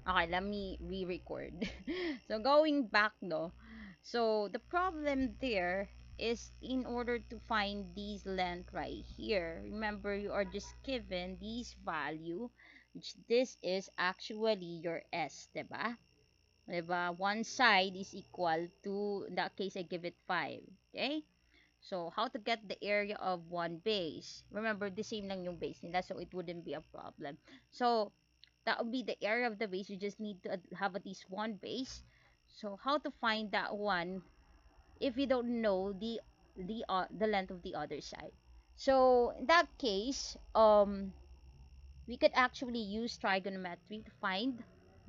Okay, let me re-record. So going back, no. So the problem there is in order to find these length right here. Remember, you are just given these value, which this is actually your S, diba? Diba? One side is equal to, in that case, I give it 5. Okay? So, how to get the area of one base? Remember, the same lang yung base nila, so it wouldn't be a problem. So, that would be the area of the base. You just need to have at least one base. So, how to find that one if you don't know the length of the other side? So, in that case, we could actually use trigonometry to find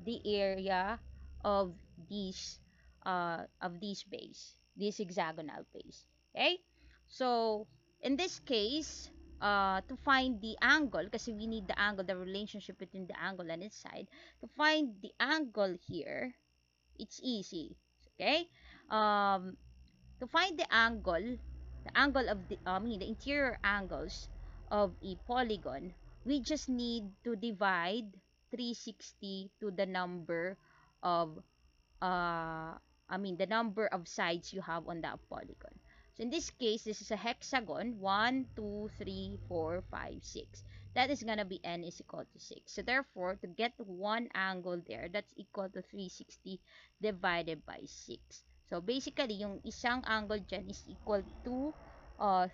the area of these base, this hexagonal base. Okay, so in this case, to find the angle, kasi we need the angle, the relationship between the angle and its side. To find the angle here, it's easy. Okay, um to find the angle of the interior angles of a polygon, we just need to divide 360 to the number of the number of sides you have on that polygon. So in this case, this is a hexagon, 1, 2, 3, 4, 5, 6. That is gonna be n is equal to 6. So therefore, to get one angle there, that's equal to 360 divided by 6. So basically, yung isang angle dyan is equal to, uh,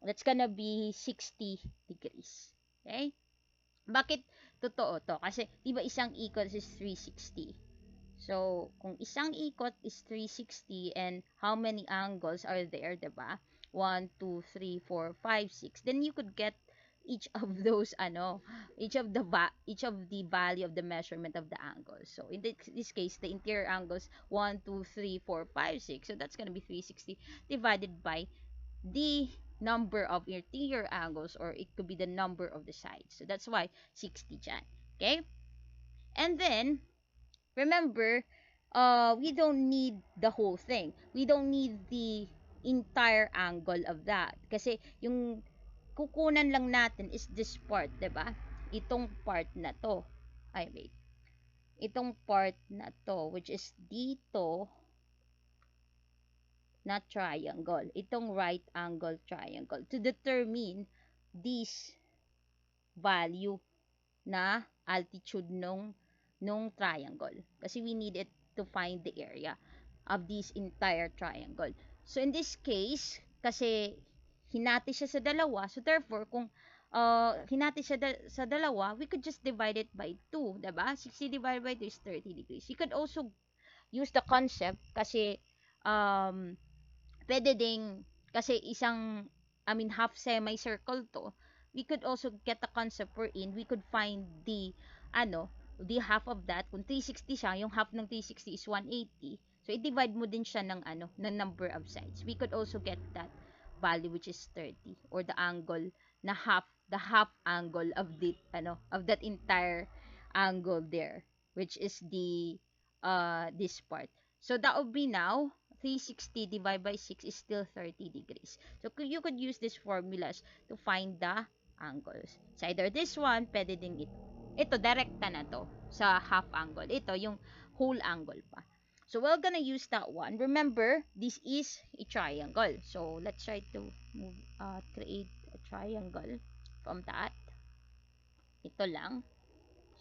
that's gonna be 60 degrees. Okay? Bakit totoo to? Kasi, di ba isang ikot is 360? So, kung isang ikot is 360 and how many angles are there, diba? 1, 2, 3, 4, 5, 6. Then you could get each of those each of the value of the measurement of the angles. So in this case, the interior angles 1, 2, 3, 4, 5, 6. So that's going to be 360 divided by the number of interior angles, or it could be the number of the sides. So that's why 60 dyan. Okay? And then remember, we don't need the whole thing. We don't need the entire angle of that. Kasi yung kukunan lang natin is this part, 'di ba? Itong part na to. Ay, wait. Itong part na to, which is dito na triangle. Itong right angle triangle. To determine this value na altitude nung triangle. Kasi we need it to find the area of this entire triangle. So, in this case, kasi hinati siya sa dalawa, so therefore, kung hinati siya sa dalawa, we could just divide it by 2, diba? 60 divided by 2 is 30 degrees. You could also use the concept kasi pwede ding, kasi half semicircle to, we could also get the concept wherein we could find the half of that. Kung 360 siya, yung half ng 360 is 180. So, i-divide mo din siya ng number of sides. We could also get that value, which is 30, or the angle na the half angle of of that entire angle there, which is this part. So, that would be now 360 divided by 6 is still 30 degrees. So, you could use these formulas to find the angles. So, either this one, pwede din ito. Ito, direkta na to sa half angle. Ito, yung whole angle pa. So, we're gonna use that one. Remember, this is a triangle. So, let's try to create a triangle from that. Ito lang.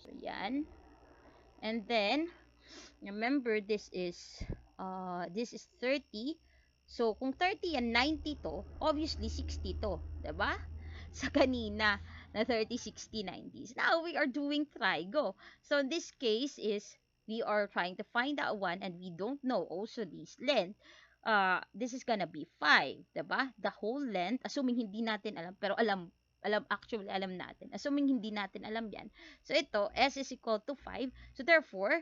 So, yan. And then, remember, this is 30. So, kung 30 and 90 to, obviously 60 to. Diba? Sa kanina na 30, 60, 90. Now, we are doing trigo. So, in this case is, we are trying to find that one and we don't know also this length. This is gonna be 5. Diba? The whole length, assuming hindi natin alam, pero actually alam natin. Assuming hindi natin alam yan. So, ito, S is equal to 5. So, therefore,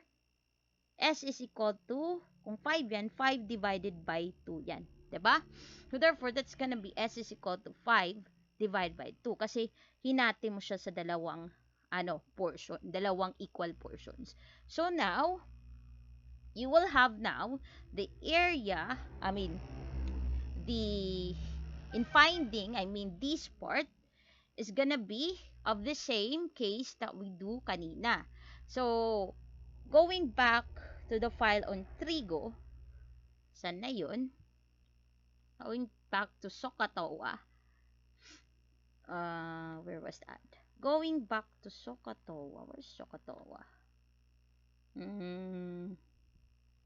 S is equal to, kung 5 yan, 5 divided by 2 yan. Diba? So, therefore, that's gonna be S is equal to 5 divided by 2. Kasi, hinati mo siya sa dalawang, portion. Dalawang equal portions. So, now, you will have now, the area, in finding, this part, is gonna be of the same case that we do kanina. So, going back to the file on Trigo, saan na yun? Going back to SOHCAHTOA, where was that? Going back to SOHCAHTOA, where's SOHCAHTOA?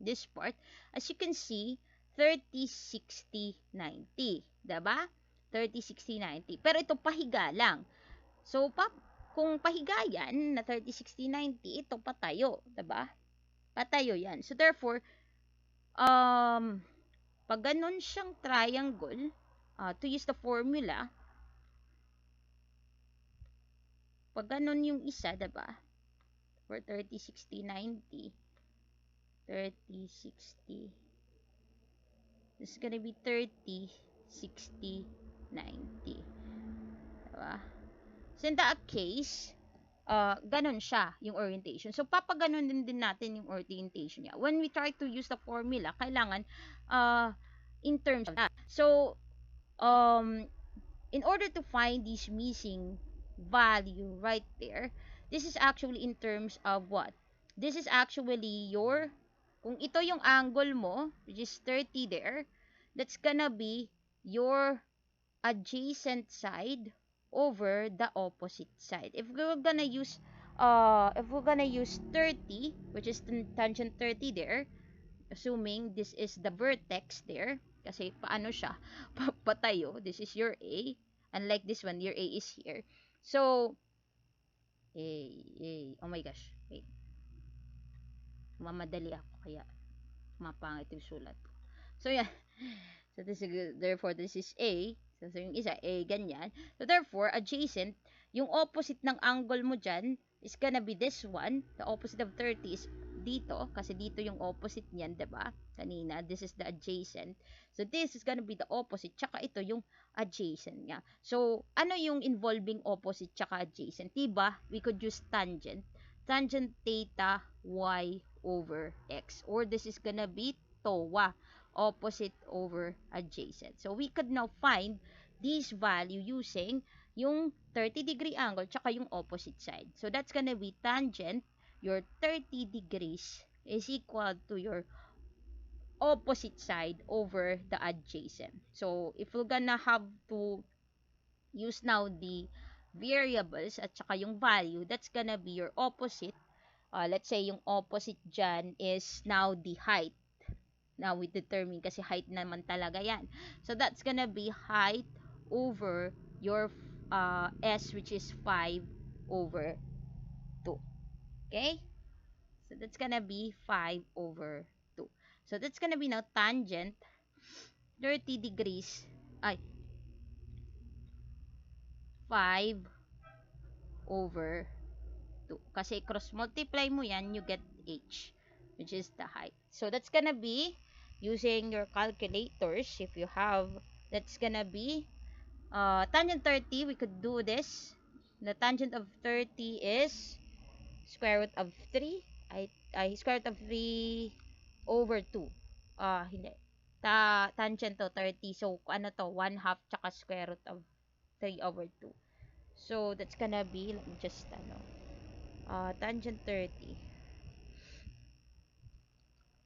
This part, as you can see, 30, 60, 90. Diba? 30, 60, 90. Pero ito pahiga lang. So, kung pahiga yan na 30, 60, 90, ito patayo. Diba? Patayo yan. So, therefore, pag ganun siyang triangle, to use the formula, pag ganun yung isa, diba? For 30, 60, 90, 30, 60, this is gonna be 30, 60, 90. Diba? So, in that case, ganun siya, yung orientation. So, papaganon din natin yung orientation niya. When we try to use the formula, kailangan, in terms of that. So, in order to find this missing value right there, this is actually in terms of what? This is actually your, kung ito yung angle mo, which is 30 there, that's gonna be your adjacent side over the opposite side. If we're gonna use 30, which is tangent 30 there, assuming this is the vertex there, kasi paano siya patayo, this is your A, unlike this one, your A is here. So, oh my gosh, wait, mamadali ako, kaya mapangit yung sulat ko. So, yeah, so this is, therefore, this is A, so yung isa, A, ganyan. So, therefore, adjacent, yung opposite ng angle mo dyan is gonna be this one. The opposite of 30 is dito, kasi dito yung opposite niyan, diba? Kanina, this is the adjacent. So, this is gonna be the opposite, tsaka ito yung adjacent nga. So, ano yung involving opposite tsaka adjacent? Diba? We could use tangent. Tangent theta y over x. Or this is gonna be TOA, opposite over adjacent. So, we could now find this value using yung 30-degree angle tsaka yung opposite side. So, that's gonna be tangent, your 30 degrees is equal to your opposite side over the adjacent. So, if we're gonna have to use now the variables at saka yung value, that's gonna be your opposite. Let's say yung opposite dyan is now the height. Now, we determine kasi height naman talaga yan. So, that's gonna be height over your S, which is 5 over 2. Okay? So, that's gonna be 5 over 2. So, that's gonna be now tangent 30 degrees, 5 over 2. Kasi cross-multiply mo yan, you get H, which is the height. So, that's gonna be, using your calculators, if you have, that's gonna be, tangent 30, we could do this. The tangent of 30 is square root of 3. Square root of 3 over 2. Hindi. Tangent to 30. So, ano to? 1/2 tsaka square root of 3 over 2. So, that's gonna be, let me just, tangent 30.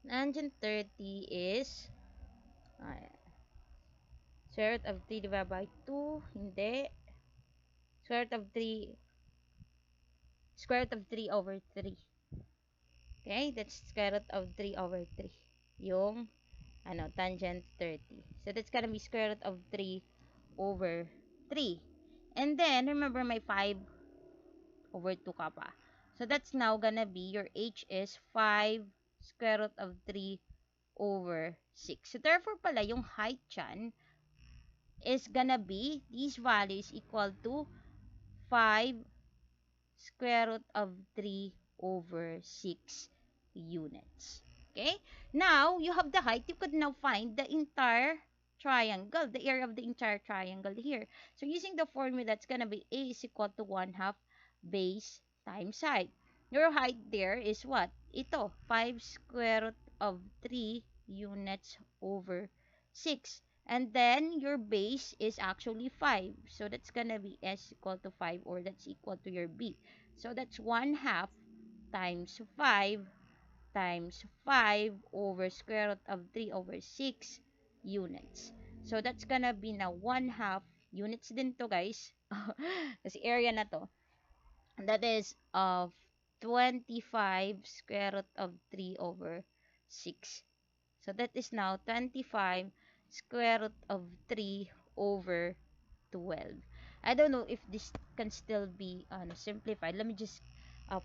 Tangent 30 is, square root of 3 divided by 2. Hindi. Square root of 3 over 3. Okay, that's square root of 3 over 3. Yung, tangent 30. So, that's gonna be square root of 3 over 3. And then, remember may 5 over 2 ka pa. So, that's now gonna be, your H is 5 square root of 3 over 6. So, therefore pala, yung height dyan is gonna be, these values equal to 5 square root of 3 over 6 units. Okay? Now, you have the height. You could now find the entire triangle, the area of the entire triangle here. So, using the formula, that's gonna be A is equal to 1/2 base times height. Your height there is what? Ito, 5 square root of 3 units over 6. And then, your base is actually 5. So, that's gonna be S equal to 5, or that's equal to your B. So, that's 1/2 times 5 times 5 over square root of 3 over 6 units. So, that's gonna be na 1/2 units din to, guys. Kasi area na to. That is of 25 square root of 3 over 6. So, that is now 25 square root of 3 over 12. I don't know if this can still be simplified. Let me just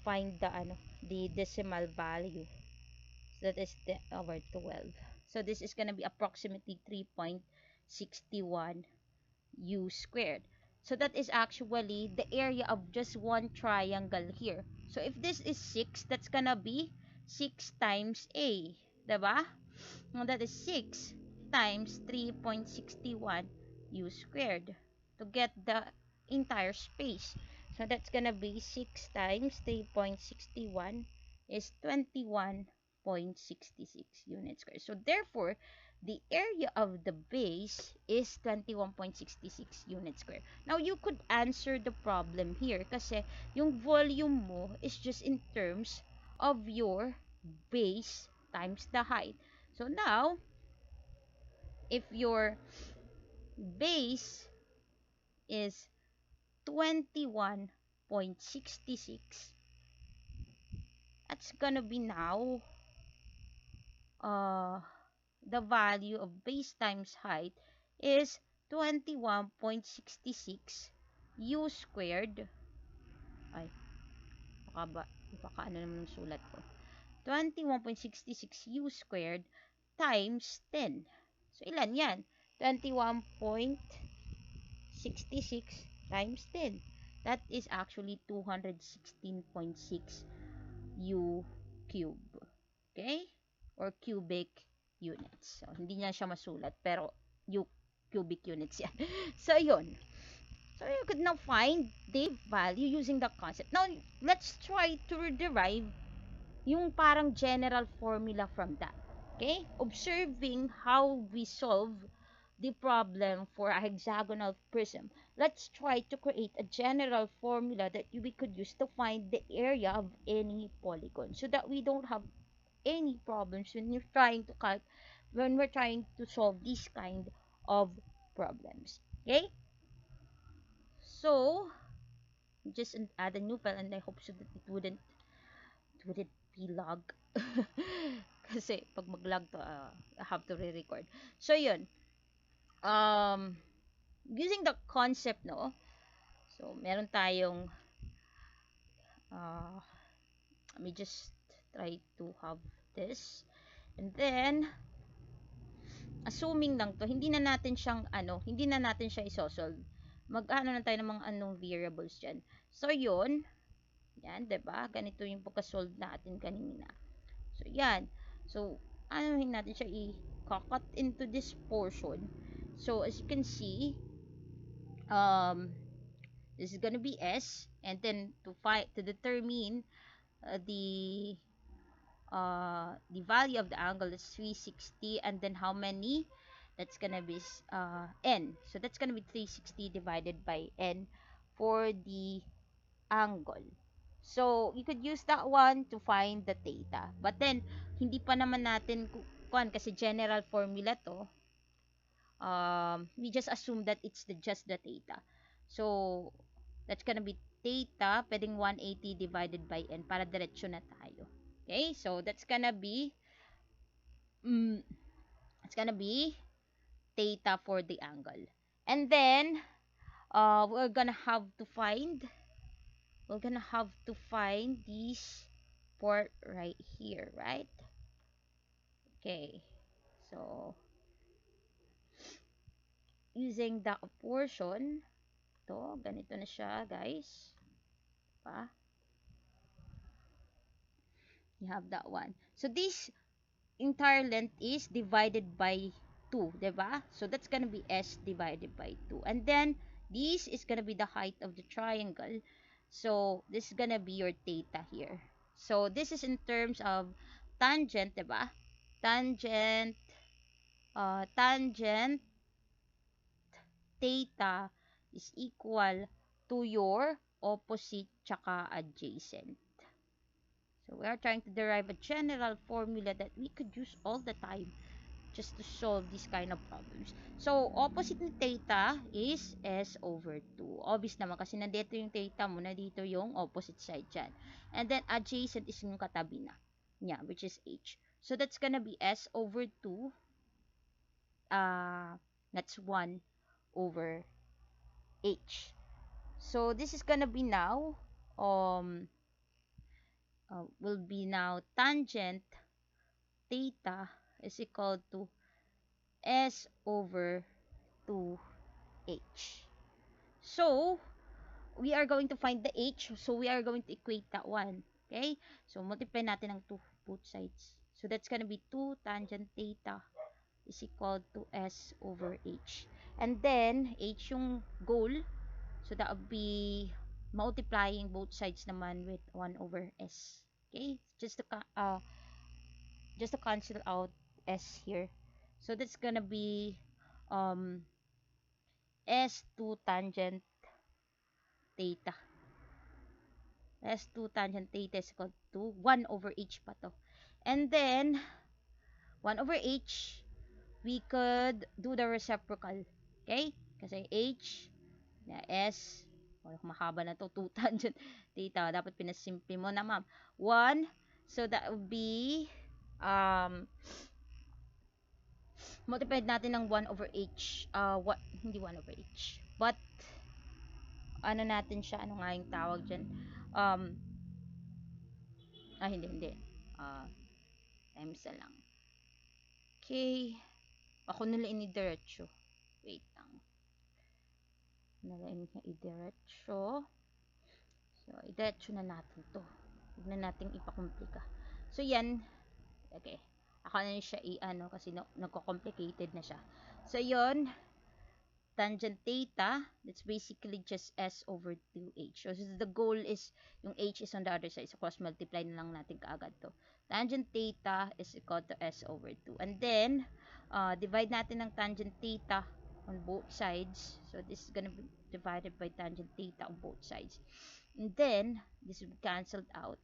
find the decimal value. So that is over 12. So this is gonna be approximately 3.61 u squared. So that is actually the area of just one triangle here. So if this is 6, that's gonna be 6 times a, diba? Now that is 6 times 3.61 u squared to get the entire space. So that's gonna be 6 times 3.61 is 21.66 units squared. So therefore, the area of the base is 21.66 units squared. Now, you could answer the problem here kasi yung volume mo is just in terms of your base times the height. So now, if your base is 21.66, that's gonna be now the value of base times height is 21.66 u squared. Ay, baka ano naman yung sulat ko. 21.66 u squared times 10. So, ilan yan? 21.66 times 10. That is actually 216.6 u cube. Okay? Or cubic units. So, hindi niya siya masulat, pero u cubic units yan. So, yun. So, you could now find the value using the concept. Now, let's try to derive yung parang general formula from that. Okay? Observing how we solve the problem for a hexagonal prism, let's try to create a general formula that we could use to find the area of any polygon so that we don't have any problems when we're trying to solve this kind of problems. Okay? So, just add a new file, and I hope so that it wouldn't be log. Kasi pag mag-log to, I have to re-record. So, yun. Using the concept, no? So, meron tayong let me just try to have this. And then, assuming lang to, hindi na natin siya isosolve. Mag-ano na tayo ng mga anong variables dyan. So, yun. Yan, diba? Ganito yung pagka-solve natin kanina. So, yan. So, anuhin natin siya i-cut into this portion. So, as you can see, this is gonna be S, and then to determine the value of the angle is 360, and then how many? That's gonna be n. So that's gonna be 360 divided by n for the angle. So you could use that one to find the theta. But then hindi pa naman natin kasi general formula to. We just assume that it's just the theta. So that's gonna be theta, pwedeng 180 divided by n para diretso na tayo. Okay, so that's gonna be theta for the angle. And then we're gonna have to find this part right here, right? Okay, so using the portion to, ganito na siya, guys. You have that one. So this entire length is divided by 2, diba? So that's gonna be S divided by 2. And then this is gonna be the height of the triangle. So this is gonna be your theta here. So this is in terms of tangent, diba? Tangent theta is equal to your opposite tsaka adjacent. So we are trying to derive a general formula that we could use all the time just to solve this kind of problems. So, opposite ni theta is S over 2. Obvious naman kasi nandito yung theta mo, nandito yung opposite side dyan. And then, adjacent is yung katabi na niya, which is H. So, that's gonna be S over 2. That's 1 over H. So, this is gonna be now, will be now tangent theta is equal to S over 2H. So, we are going to find the H. So, we are going to equate that one. Okay? So, multiply natin ang 2 both sides. So, that's gonna be 2 tangent theta is equal to S over H. And then, H yung goal. So, that would be multiplying both sides naman with 1 over S. Okay? Just to cancel out S here. So, that's gonna be S2 tangent theta. S2 tangent theta is equal to 1 over H pa to. And then, 1 over H, we could do the reciprocal. Okay? Kasi H, S, mahaba na to, 2 tangent theta. Dapat pinasimple mo na, ma'am. 1, so that would be, multiplied natin ng 1 over H. Hindi 1 over H. But, ano natin siya, ano nga yung tawag dyan? Hindi. Times na lang. Okay. Ako nila inidiretso. Wait lang. Nalain niya idiretso. So, idiretso na natin to. Huwag na natin ipakomplika. So, yan. Okay. Ako na siya i-ano kasi nagko-complicated na siya. So, yon tangent theta, that's basically just S over 2H. So, the goal is, yung H is on the other side. So, cross multiply na lang natin kaagad to. Tangent theta is equal to S over 2. And then, divide natin ng tangent theta on both sides. So, this is gonna be divided by tangent theta on both sides. And then, this will be cancelled out.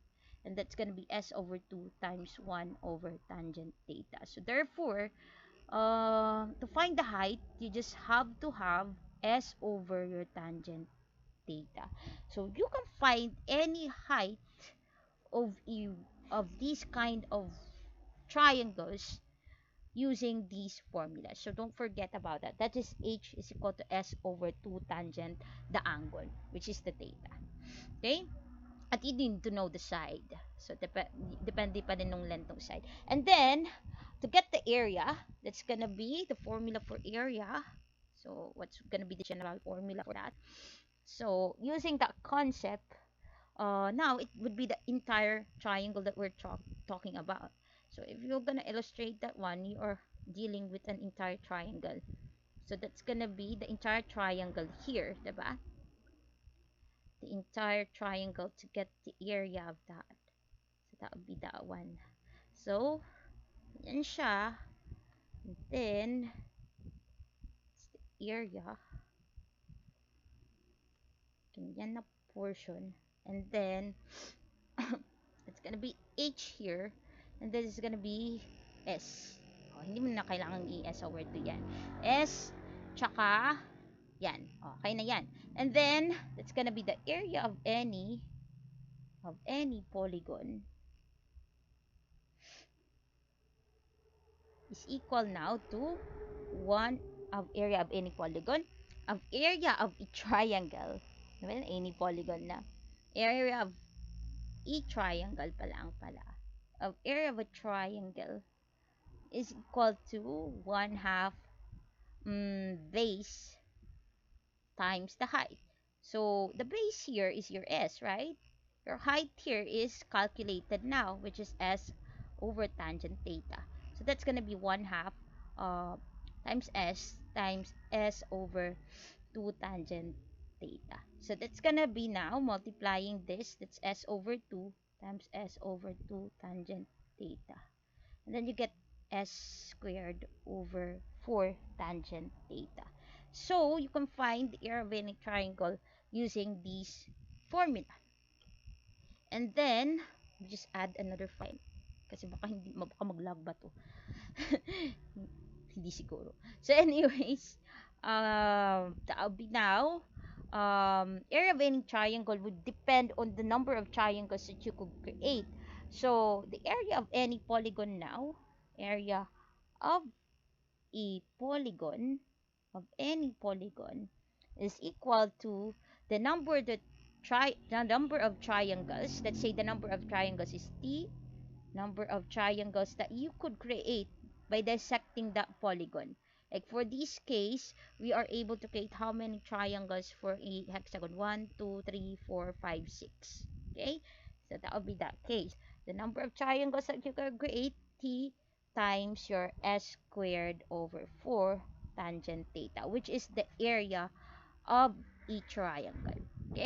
And that's gonna be S over 2 times 1 over tangent theta. So, therefore, to find the height, you just have to have S over your tangent theta. So you can find any height of these kind of triangles using these formulas. So don't forget about that. That is H is equal to S over 2 tangent the angle, which is the theta. Okay? At you need to know the side. So depende pa din ng length ng side. And then, to get the area, that's gonna be the formula for area. So, what's gonna be the general formula for that? So, using that concept, now it would be the entire triangle that we're talking about. So, if you're gonna illustrate that one, you are dealing with an entire triangle. So, that's gonna be the entire triangle here, diba? The entire triangle to get the area of that. So, that would be that one. So, yan siya. And then, it's the area. Ganyan na portion. And then, it's gonna be H here. And then, it's gonna be S. Oh, hindi mo na kailangan i-S over to yan. S, tsaka, yan. Okay na yan. And then, that's gonna be the area of any polygon is equal now to 1 of area of any polygon of area of a triangle. Well, any polygon na. Area of a triangle pala. Of area of a triangle is equal to 1/2 base times the height. So, the base here is your S, right? Your height here is calculated now, which is S over tangent theta. So, that's going to be 1/2 times S over 2 tangent theta. So, that's going to be now multiplying this. That's S over 2 times S over 2 tangent theta. And then you get S squared over 4 tangent theta. So, you can find the area of any triangle using this formula. And then, just add another 5 kasi baka mag-lag ba to. Hindi siguro. So anyways, now, area of any triangle would depend on the number of triangles that you could create. So the area of any polygon now, area of a polygon, of any polygon, is equal to the number the number of triangles. Let's say the number of triangles is t, number of triangles that you could create by dissecting that polygon. Like for this case, we are able to create how many triangles for a hexagon? 1, 2, 3, 4, 5, 6. Okay? So that will be that case. The number of triangles that you can create, t times your s squared over 4 tangent theta, which is the area of a triangle.